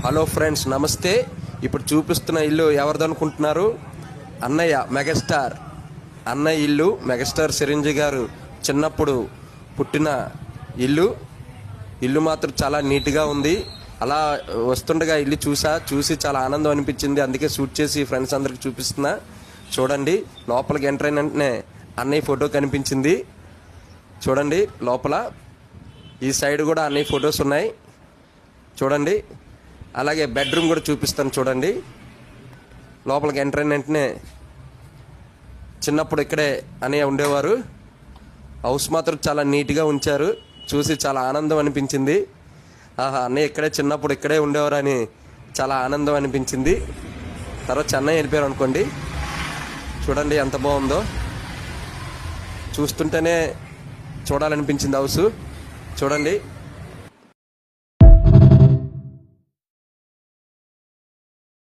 Hello friends, నమస్తే. ఇప్పుడు చూపిస్తున్న ఇల్లు ఎవరిదనుకుంటున్నారు? అన్నయ్య మెగాస్టార్ అన్నయ్య ఇల్లు. మెగాస్టార్ చిరంజీవి గారు చిన్నప్పుడు పుట్టిన ఇల్లు మాత్రం చాలా నీట్గా ఉంది. అలా వస్తుండగా ఇల్లు చూసి చాలా ఆనందం అనిపించింది. అందుకే షూట్ చేసి ఫ్రెండ్స్ అందరికి చూపిస్తున్నా. చూడండి, లోపలికి ఎంటర్ అయిన వెంటనే అన్నయ్య ఫోటో కనిపించింది. చూడండి, లోపల ఈ సైడ్ కూడా అన్నయ్య ఫొటోస్ ఉన్నాయి. చూడండి, అలాగే బెడ్రూమ్ కూడా చూపిస్తాను. చూడండి, లోపలికి ఎంటర్ అయిన వెంటనే చిన్నప్పుడు ఇక్కడే అన్నయ్య ఉండేవారు. హౌస్ మాత్రం చాలా నీట్గా ఉంచారు. చూసి చాలా ఆనందం అనిపించింది. ఆహా, అన్నయ్య ఇక్కడే చిన్నప్పుడు ఇక్కడే ఉండేవారు అని చాలా ఆనందం అనిపించింది. తర్వాత చెన్నై వెళ్ళిపోయారు అనుకోండి. చూడండి ఎంత బాగుందో, చూస్తుంటేనే చూడాలనిపించింది హౌస్. చూడండి.